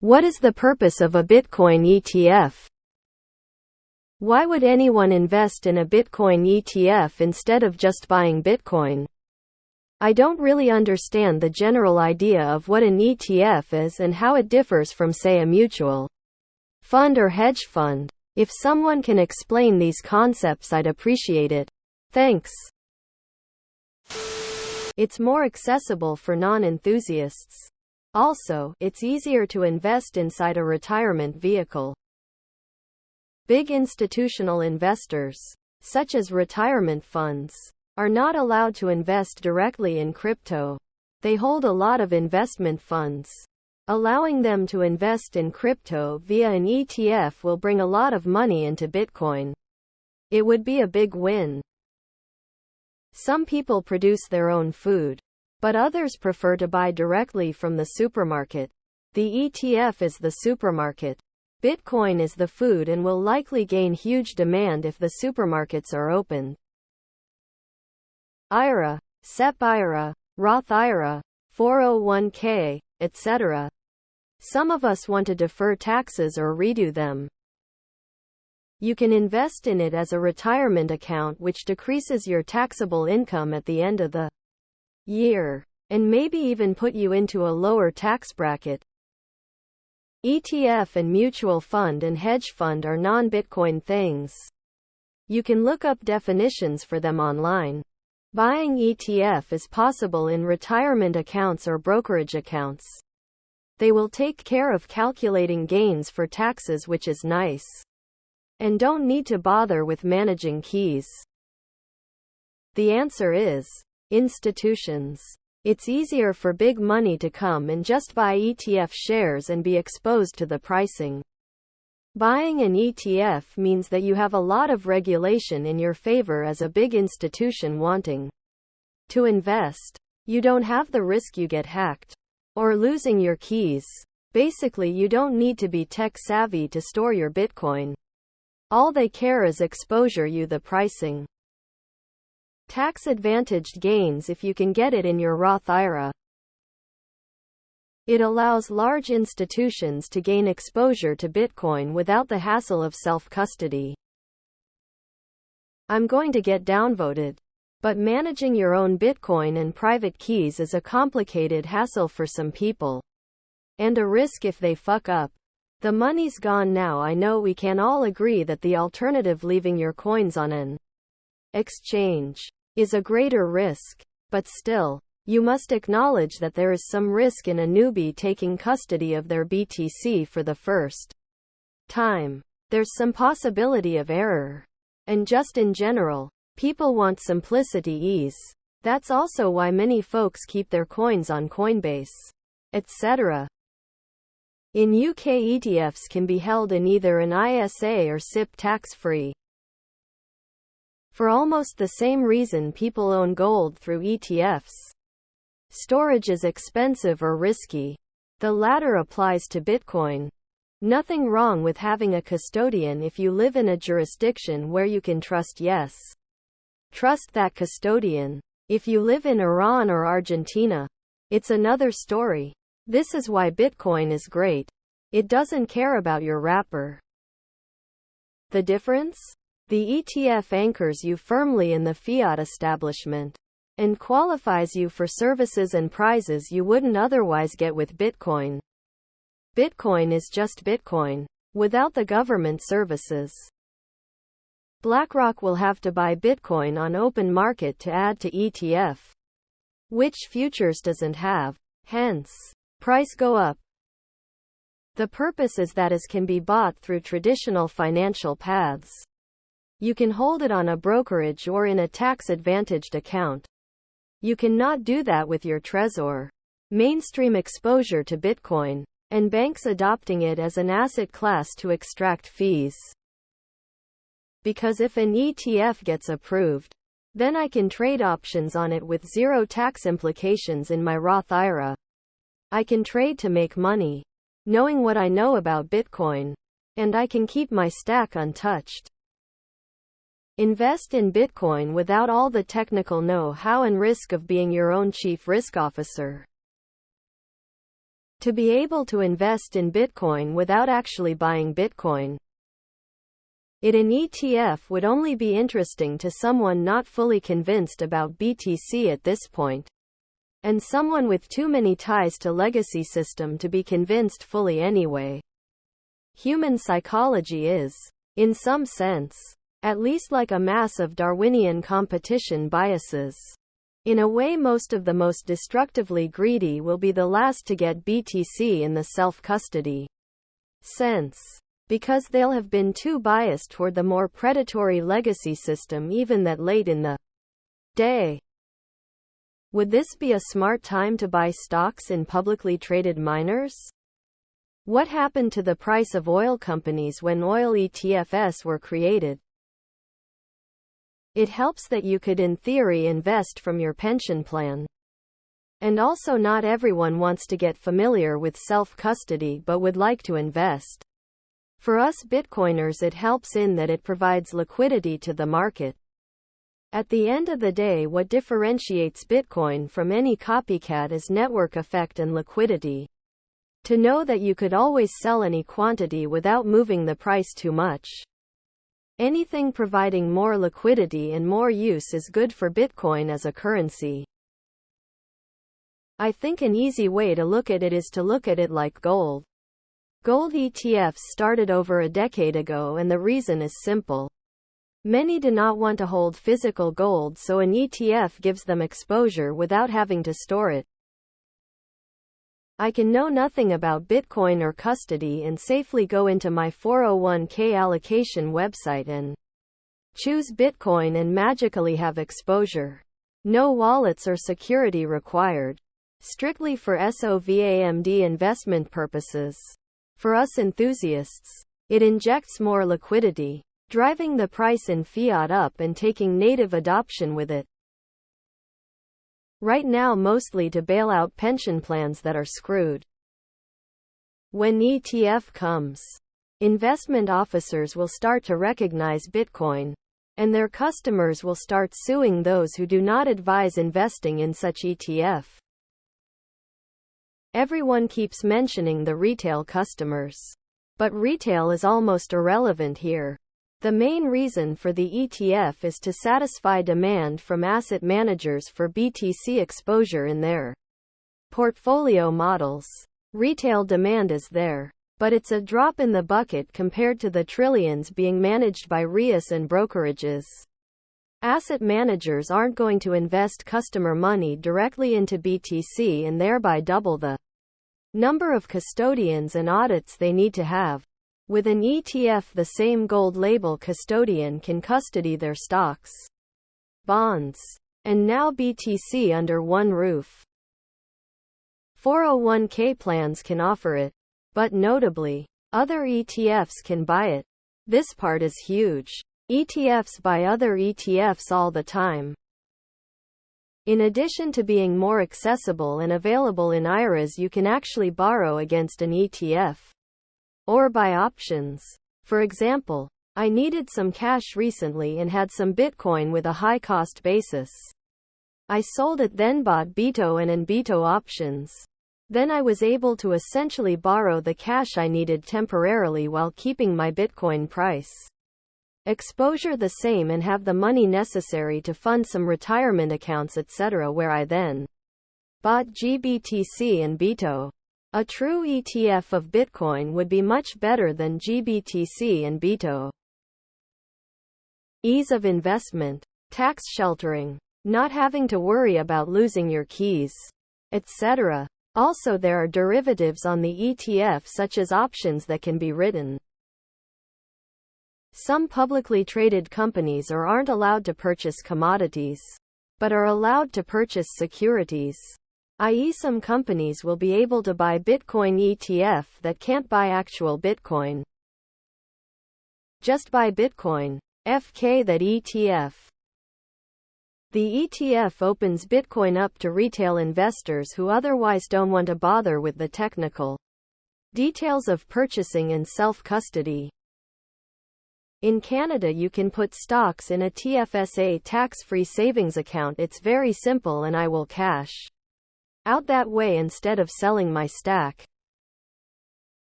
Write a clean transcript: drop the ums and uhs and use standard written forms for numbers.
What is the purpose of a Bitcoin ETF? Why would anyone invest in a Bitcoin ETF instead of just buying Bitcoin? I don't really understand the general idea of what an ETF is and how it differs from, say, a mutual fund or hedge fund. If someone can explain these concepts, I'd appreciate it. Thanks. It's more accessible for non-enthusiasts. Also, it's easier to invest inside a retirement vehicle. Big institutional investors, such as retirement funds, are not allowed to invest directly in crypto. They hold a lot of investment funds. Allowing them to invest in crypto via an ETF will bring a lot of money into Bitcoin. It would be a big win. Some people produce their own food, but others prefer to buy directly from the supermarket. The ETF is the supermarket. Bitcoin is the food and will likely gain huge demand if the supermarkets are open. IRA, SEP IRA, Roth IRA, 401k, etc. Some of us want to defer taxes or redo them. You can invest in it as a retirement account, which decreases your taxable income at the end of the year, and maybe even put you into a lower tax bracket. ETF and mutual fund and hedge fund are non-Bitcoin things. You can look up definitions for them online. Buying ETF is possible in retirement accounts or brokerage accounts. They will take care of calculating gains for taxes, which is nice. And don't need to bother with managing keys. The answer is institutions. It's easier for big money to come and just buy ETF shares and be exposed to the pricing. Buying an ETF means that you have a lot of regulation in your favor as a big institution wanting to invest. You don't have the risk you get hacked or losing your keys. Basically, you don't need to be tech savvy to store your Bitcoin. All they care is exposure, the pricing. Tax-advantaged gains if you can get it in your Roth IRA. It allows large institutions to gain exposure to Bitcoin without the hassle of self-custody. I'm going to get downvoted. But managing your own Bitcoin and private keys is a complicated hassle for some people. And a risk if they fuck up. The money's gone now. I know we can all agree that the alternative, leaving your coins on an exchange, is a greater risk. But still, you must acknowledge that there is some risk in a newbie taking custody of their BTC for the first time. There's some possibility of error. And just in general, people want simplicity, ease. That's also why many folks keep their coins on Coinbase, etc. In UK, ETFs can be held in either an ISA or SIPP tax-free. For almost the same reason people own gold through ETFs. Storage is expensive or risky. The latter applies to Bitcoin. Nothing wrong with having a custodian if you live in a jurisdiction where you can trust. Yes. Trust that custodian. If you live in Iran or Argentina, it's another story. This is why Bitcoin is great. It doesn't care about your wrapper. The difference? The ETF anchors you firmly in the fiat establishment and qualifies you for services and prizes you wouldn't otherwise get with Bitcoin. Bitcoin is just Bitcoin, without the government services. BlackRock will have to buy Bitcoin on open market to add to ETF, which futures doesn't have. Hence, price go up. The purpose is that it can be bought through traditional financial paths. You can hold it on a brokerage or in a tax-advantaged account. You cannot do that with your Trezor. Mainstream exposure to Bitcoin, and banks adopting it as an asset class to extract fees. Because if an ETF gets approved, then I can trade options on it with zero tax implications in my Roth IRA. I can trade to make money, knowing what I know about Bitcoin, and I can keep my stack untouched. Invest in Bitcoin without all the technical know-how and risk of being your own chief risk officer. to be able to invest in Bitcoin without actually buying Bitcoin. An ETF would only be interesting to someone not fully convinced about BTC at this point, and someone with too many ties to legacy system to be convinced fully anyway. Human psychology is, in some sense, at least like a mass of Darwinian competition biases. In a way, most of the most destructively greedy will be the last to get BTC in the self-custody sense, because they'll have been too biased toward the more predatory legacy system even that late in the day. Would this be a smart time to buy stocks in publicly traded miners? What happened to the price of oil companies when oil ETFs were created? It helps that you could in theory invest from your pension plan. And also not everyone wants to get familiar with self-custody but would like to invest. For us Bitcoiners it helps in that it provides liquidity to the market. At the end of the day, what differentiates Bitcoin from any copycat is network effect and liquidity. To know that you could always sell any quantity without moving the price too much. Anything providing more liquidity and more use is good for Bitcoin as a currency. I think an easy way to look at it is to look at it like gold. Gold ETFs started over a decade ago, and the reason is simple. Many do not want to hold physical gold, so an ETF gives them exposure without having to store it. I can know nothing about Bitcoin or custody and safely go into my 401k allocation website and choose Bitcoin and magically have exposure. No wallets or security required. Strictly for SOVAMD investment purposes. For us enthusiasts, it injects more liquidity, driving the price in fiat up and taking native adoption with it. Right now mostly to bail out pension plans that are screwed. When ETF comes, investment officers will start to recognize Bitcoin, and their customers will start suing those who do not advise investing in such ETF. Everyone keeps mentioning the retail customers. But retail is almost irrelevant here. The main reason for the ETF is to satisfy demand from asset managers for BTC exposure in their portfolio models. Retail demand is there, but it's a drop in the bucket compared to the trillions being managed by REITs and brokerages. Asset managers aren't going to invest customer money directly into BTC and thereby double the number of custodians and audits they need to have. With an ETF, the same gold label custodian can custody their stocks, bonds, and now BTC under one roof. 401k plans can offer it, but notably, other ETFs can buy it. This part is huge. ETFs buy other ETFs all the time. In addition to being more accessible and available in IRAs, you can actually borrow against an ETF. Or buy options. For example, I needed some cash recently and had some Bitcoin with a high cost basis. I sold it, then bought BITO and BITO options. Then I was able to essentially borrow the cash I needed temporarily while keeping my Bitcoin price exposure the same and have the money necessary to fund some retirement accounts, etc., where I then bought GBTC and BITO. A true ETF of Bitcoin would be much better than GBTC and BITO. Ease of investment, tax sheltering, not having to worry about losing your keys, etc. Also, there are derivatives on the ETF such as options that can be written. Some publicly traded companies aren't allowed to purchase commodities, but are allowed to purchase securities. I.e., some companies will be able to buy Bitcoin ETF that can't buy actual Bitcoin. Just buy Bitcoin. FK that ETF. The ETF opens Bitcoin up to retail investors who otherwise don't want to bother with the technical details of purchasing and self-custody. In Canada, you can put stocks in a TFSA tax-free savings account. It's very simple, and I will cash out that way instead of selling my stack.